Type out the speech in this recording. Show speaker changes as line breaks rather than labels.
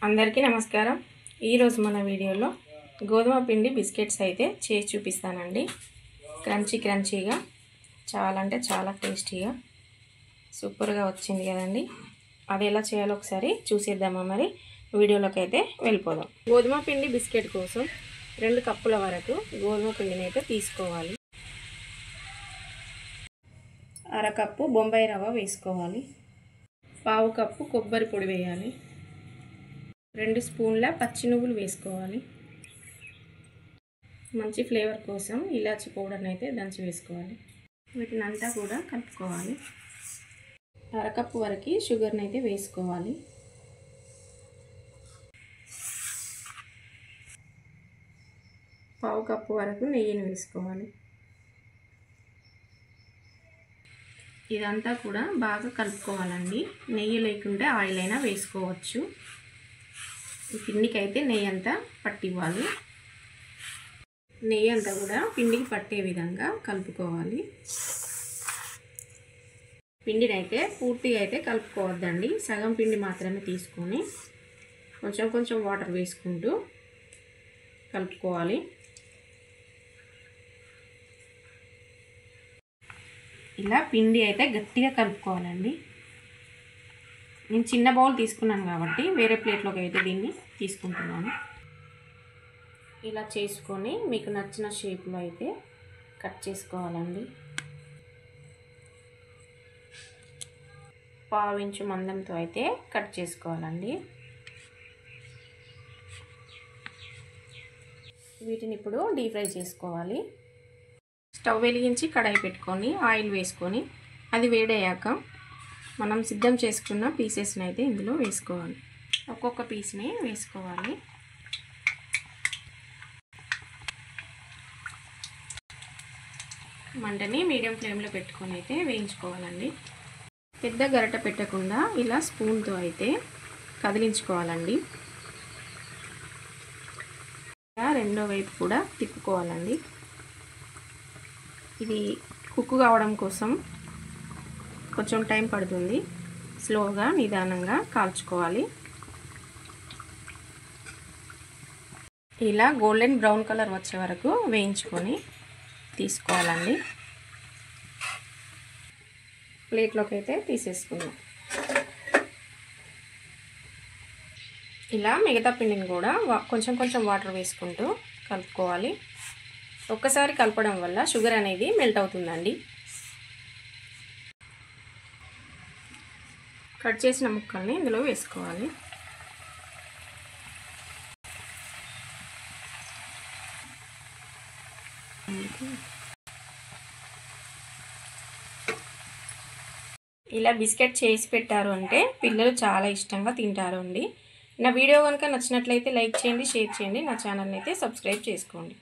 అందరికీ నమస్కారం। ఈరోజు మన వీడియోలో గోధుమ పిండి బిస్కెట్స్ అయితే చేసి చూపిస్తానండి। క్రంచీగా చాలా అంటే చాలా టేస్టీగా సూపర్గా వచ్చింది కదండి। అది ఎలా చేయాలో ఒకసారి చూసేద్దామా। మరి వీడియోలోకి అయితే వెళ్ళిపోదాం। గోధుమ పిండి బిస్కెట్ కోసం 2 కప్పుల వరకు గోధుమ పిండిని అయితే తీసుకోవాలి। అర కప్పు బొంబాయి రవ్వ వేసుకోవాలి। పావు కప్పు కొబ్బరి పొడి వేయాలి। 2 స్పూన్ల పచ్చి నువ్వులు వేసుకోవాలి। మంచి ఫ్లేవర్ కోసం ఇలాచి పౌడర్ని అయితే దంచి వేసుకోవాలి। వీటిని అంతా కూడా కలుపుకోవాలి। అర కప్పు వరకు షుగర్ని అయితే వేసుకోవాలి। పావు కప్పు వరకు నెయ్యిని వేసుకోవాలి। ఇదంతా కూడా బాగా కలుపుకోవాలండి। నెయ్యి లేకుంటే ఆయిల్ అయినా వేసుకోవచ్చు। ఈ పిండికి అయితే నెయ్యి అంతా పట్టివ్వాలి। నెయ్యి అంతా కూడా పిండికి పట్టే విధంగా కలుపుకోవాలి। పిండిని అయితే పూర్తిగా అయితే కలుపుకోవద్దండి, సగం పిండి మాత్రమే తీసుకొని కొంచెం వాటర్ వేసుకుంటూ కలుపుకోవాలి। ఇలా పిండి అయితే గట్టిగా కలుపుకోవాలండి। నేను చిన్న బౌల్ తీసుకున్నాను కాబట్టి వేరే ప్లేట్లోకి అయితే దీన్ని తీసుకుంటున్నాను। ఇలా చేసుకొని మీకు నచ్చిన షేప్లో అయితే కట్ చేసుకోవాలండి। పావు ఇంచు మందంతో అయితే కట్ చేసుకోవాలండి। వీటిని ఇప్పుడు డీప్ ఫ్రై చేసుకోవాలి। స్టవ్ వెలిగించి కడాయి పెట్టుకొని ఆయిల్ వేసుకొని అది వేడయ్యాక మనం సిద్ధం చేసుకున్న పీసెస్ని అయితే ఇందులో వేసుకోవాలి। ఒక్కొక్క పీస్ని వేసుకోవాలి। మంటని మీడియం ఫ్లేమ్లో పెట్టుకొని అయితే వేయించుకోవాలండి। పెద్ద గరిట పెట్టకుండా ఇలా స్పూన్తో అయితే కదిలించుకోవాలండి। రెండో వైపు కూడా తిప్పుకోవాలండి। ఇది కుక్ కావడం కోసం కొంచెం టైం పడుతుంది, స్లోగా నిదానంగా కాల్చుకోవాలి। ఇలా గోల్డెన్ బ్రౌన్ కలర్ వచ్చే వరకు వేయించుకొని తీసుకోవాలండి। ప్లేట్లోకి అయితే తీసేసుకుందాం। ఇలా మిగతా పిండిని కూడా కొంచెం వాటర్ వేసుకుంటూ కలుపుకోవాలి। ఒక్కసారి కలపడం వల్ల షుగర్ అనేది మెల్ట్ అవుతుందండి। కట్ చేసిన ముక్కల్ని ఇందులో వేసుకోవాలి। ఇలా బిస్కెట్ చేసి పెట్టారు అంటే పిల్లలు చాలా ఇష్టంగా తింటారు అండి। నా వీడియో కనుక నచ్చినట్లయితే లైక్ చేయండి, షేర్ చేయండి, నా ఛానల్ని అయితే సబ్స్క్రైబ్ చేసుకోండి।